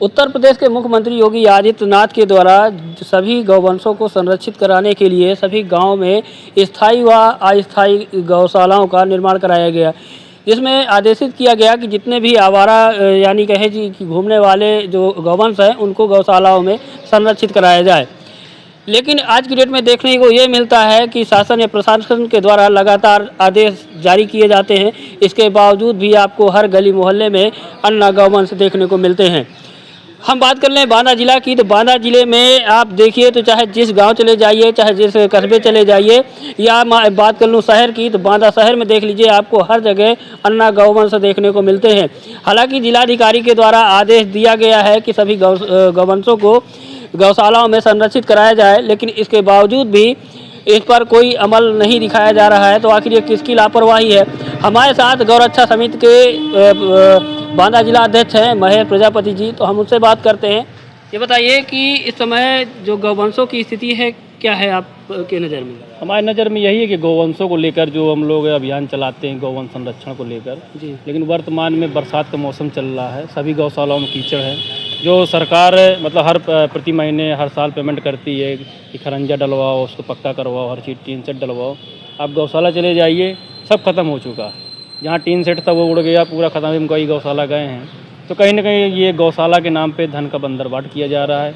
उत्तर प्रदेश के मुख्यमंत्री योगी आदित्यनाथ के द्वारा सभी गौवंशों को संरक्षित कराने के लिए सभी गांव में स्थायी व अस्थायी गौशालाओं का निर्माण कराया गया, जिसमें आदेशित किया गया कि जितने भी आवारा यानी कहे जी कि घूमने वाले जो गौवंश हैं उनको गौशालाओं में संरक्षित कराया जाए। लेकिन आज की डेट में देखने को ये मिलता है कि शासन या प्रशासन के द्वारा लगातार आदेश जारी किए जाते हैं, इसके बावजूद भी आपको हर गली मोहल्ले में अन्य गौवंश देखने को मिलते हैं। हम बात कर लें बांदा जिला की, तो बांदा जिले में आप देखिए तो चाहे जिस गांव चले जाइए, चाहे जिस कस्बे चले जाइए, या बात कर लूँ शहर की, तो बांदा शहर में देख लीजिए आपको हर जगह अन्ना गौवंश देखने को मिलते हैं। हालांकि जिलाधिकारी के द्वारा आदेश दिया गया है कि सभी गौवंशों को गौशालाओं में संरक्षित कराया जाए, लेकिन इसके बावजूद भी इस पर कोई अमल नहीं दिखाया जा रहा है। तो आखिर ये किसकी लापरवाही है? हमारे साथ गौरक्षा समिति के बांदा जिला अध्यक्ष हैं महेश प्रजापति जी, तो हम उनसे बात करते हैं। ये बताइए कि इस समय जो गौवंशों की स्थिति है क्या है आपके नज़र में? हमारे नज़र में यही है कि गौवंशों को लेकर जो हम लोग अभियान चलाते हैं गौवंश संरक्षण को लेकर जी, लेकिन वर्तमान में बरसात का मौसम चल रहा है, सभी गौशालाओं में कीचड़ है। जो सरकार मतलब हर प्रति महीने हर साल पेमेंट करती है कि खरंजा डलवाओ, उसको पक्का करवाओ, हर चीज़ टीन सेट डलवाओ। आप गौशाला चले जाइए, सब खत्म हो चुका है। जहाँ टीन सेट था वो उड़ गया, पूरा खत्म। हम कई गौशाला गए हैं, तो कहीं ना कहीं ये गौशाला के नाम पे धन का बंदरबाट किया जा रहा है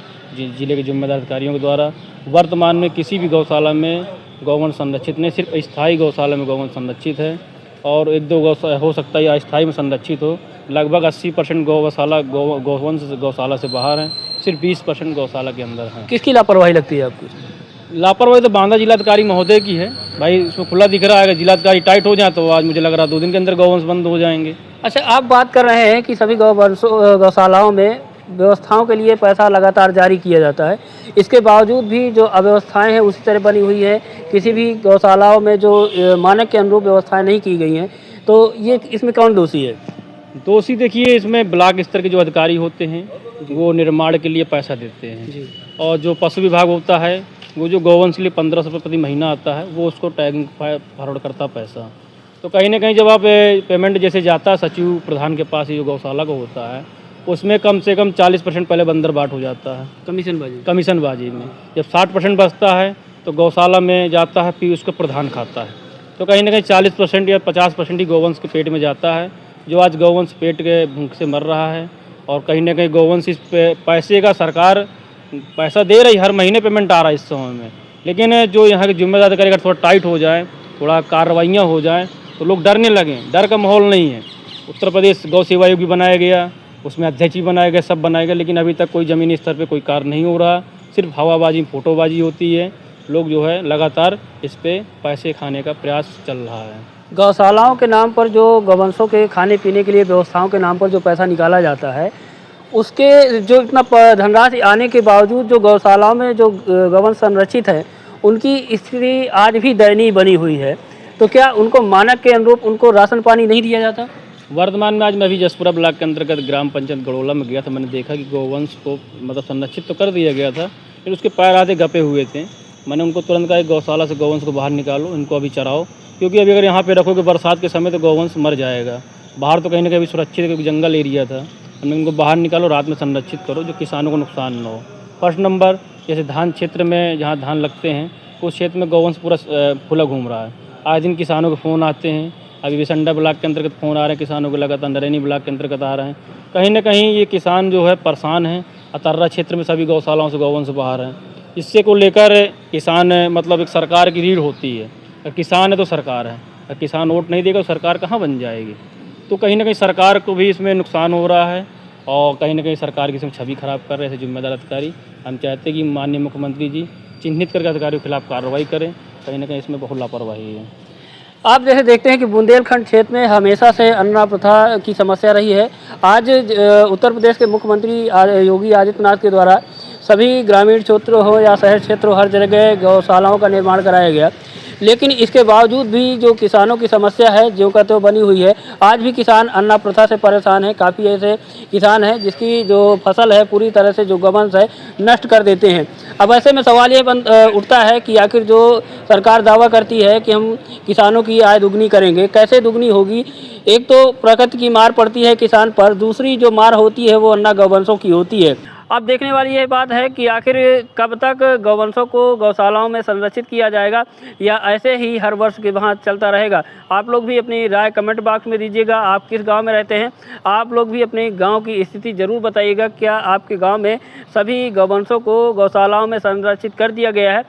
जिले के जिम्मेदार अधिकारियों के द्वारा। वर्तमान में किसी भी गौशाला में गौवंश संरक्षित नहीं, सिर्फ स्थायी गौशाला में गौवंश संरक्षित है, और एक दो हो सकता है अस्थायी में संरक्षित हो। लगभग 80% गौवंश गौशाला से बाहर हैं, सिर्फ 20% गौशाला के अंदर हैं। किसकी लापरवाही लगती है आपको? लापरवाही तो बांदा जिलाधिकारी महोदय की है भाई। इसमें खुला दिख रहा है, अगर जिलाधिकारी टाइट हो जाए तो आज मुझे लग रहा है 2 दिन के अंदर गौवंश बंद हो जाएंगे। अच्छा, आप बात कर रहे हैं कि सभी गौशालाओं में व्यवस्थाओं के लिए पैसा लगातार जारी किया जाता है, इसके बावजूद भी जो अव्यवस्थाएं हैं उसी तरह बनी हुई है। किसी भी गौशालाओं में जो मानक के अनुरूप व्यवस्थाएं नहीं की गई हैं, तो ये इसमें कौन दोषी है? दोषी देखिए, इसमें ब्लॉक स्तर के जो अधिकारी होते हैं वो निर्माण के लिए पैसा देते हैं जी, और जो पशु विभाग होता है वो जो गौवंश के लिए 1500 रुपये प्रति महीना आता है वो उसको टैगिंग फॉरवर्ड करता पैसा। तो कहीं ना कहीं जब आप पेमेंट जैसे जाता है सचिव प्रधान के पास, ये जो गौशाला का होता है, उसमें कम से कम 40% पहले बंदरबाट हो जाता है कमीशनबाजी में। जब 60% बचता है तो गौशाला में जाता है, फिर उसको प्रधान खाता है। तो कहीं ना कहीं 40% या 50% ही गौवंश के पेट में जाता है, जो आज गौवंश पेट के भूख से मर रहा है। और कहीं ना कहीं गौवंश इस पैसे का सरकार पैसा दे रही, हर महीने पेमेंट आ रहा है इस समय में, लेकिन जो यहाँ के जिम्मेदार अधिकारी अगर थोड़ा टाइट हो जाए, थोड़ा कार्रवाइयाँ हो जाए तो लोग डरने लगें। डर का माहौल नहीं है। उत्तर प्रदेश गौ सेवा आयोग भी बनाया गया, उसमें अध्यक्ष भी बनाया गया, सब बनाया गया, लेकिन अभी तक कोई ज़मीनी स्तर पे कोई कार्य नहीं हो रहा। सिर्फ हवाबाजी फोटोबाजी होती है। लोग जो है लगातार इस पे पैसे खाने का प्रयास चल रहा है। गौशालाओं के नाम पर जो गौवंशों के खाने पीने के लिए व्यवस्थाओं के नाम पर जो पैसा निकाला जाता है, उसके जो इतना धनराशि आने के बावजूद जो गौशालाओं में जो गौवंश संरक्षित है उनकी स्थिति आज भी दयनीय बनी हुई है। तो क्या उनको मानक के अनुरूप उनको राशन पानी नहीं दिया जाता? वर्तमान में आज मैं अभी जसपुरा ब्लॉक के अंतर्गत ग्राम पंचायत गड़ोला में गया था। मैंने देखा कि गौवंश को मतलब संरक्षित तो कर दिया गया था, फिर उसके पैर आधे गपे हुए थे। मैंने उनको तुरंत कहा गौशाला से गौवंश को बाहर निकालो, इनको अभी चराओ, क्योंकि अभी अगर यहाँ पे रखोगे बरसात के समय तो गौवंश मर जाएगा। बाहर तो कहीं ना कहीं सुरक्षित है क्योंकि जंगल एरिया था। हमने उनको बाहर निकालो, रात में संरक्षित करो, जो किसानों को नुकसान न हो। फर्स्ट नंबर, जैसे धान क्षेत्र में जहाँ धान लगते हैं उस क्षेत्र में गौवंश पूरा खुला घूम रहा है। आज दिन किसानों के फ़ोन आते हैं, अभी बिसंडा ब्लॉक के अंतर्गत फ़ोन आ रहे हैं किसानों के, लगातार नरैनी ब्लॉक के अंतर्गत आ रहे हैं। कहीं ना कहीं ये किसान जो है परेशान हैं। अतर्रा क्षेत्र में सभी गौशालाओं से गौवंश बाहर हैं। इससे को लेकर किसान मतलब एक सरकार की रीढ़ होती है। अगर किसान है तो सरकार है, अगर किसान वोट नहीं देगा तो सरकार कहाँ बन जाएगी? तो कहीं ना कहीं सरकार को भी इसमें नुकसान हो रहा है और कहीं ना कहीं सरकार की इसमें छवि खराब कर रहे हैं जिम्मेदार अधिकारी। हम चाहते हैं कि माननीय मुख्यमंत्री जी चिन्हित करके अधिकारियों के खिलाफ कार्रवाई करें। कहीं ना कहीं इसमें बहुत लापरवाही है। आप जैसे देखते हैं कि बुंदेलखंड क्षेत्र में हमेशा से अन्ना प्रथा की समस्या रही है। आज उत्तर प्रदेश के मुख्यमंत्री योगी आदित्यनाथ के द्वारा सभी ग्रामीण क्षेत्र हो या शहर क्षेत्र हो, हर जगह गौशालाओं का निर्माण कराया गया, लेकिन इसके बावजूद भी जो किसानों की समस्या है जो का तो बनी हुई है। आज भी किसान अन्ना प्रथा से परेशान है। काफ़ी ऐसे किसान हैं जिसकी जो फसल है पूरी तरह से जो गौवंश है नष्ट कर देते हैं। अब ऐसे में सवाल ये उठता है कि आखिर जो सरकार दावा करती है कि हम किसानों की आय दुगनी करेंगे, कैसे दुगनी होगी? एक तो प्रकृति की मार पड़ती है किसान पर, दूसरी जो मार होती है वो अन्ना गौवंशों की होती है। अब देखने वाली यह बात है कि आखिर कब तक गौवंशों को गौशालाओं में संरक्षित किया जाएगा या ऐसे ही हर वर्ष के वहाँ चलता रहेगा। आप लोग भी अपनी राय कमेंट बॉक्स में दीजिएगा। आप किस गांव में रहते हैं? आप लोग भी अपने गांव की स्थिति ज़रूर बताइएगा। क्या आपके गांव में सभी गौवंशों को गौशालाओं में संरक्षित कर दिया गया है?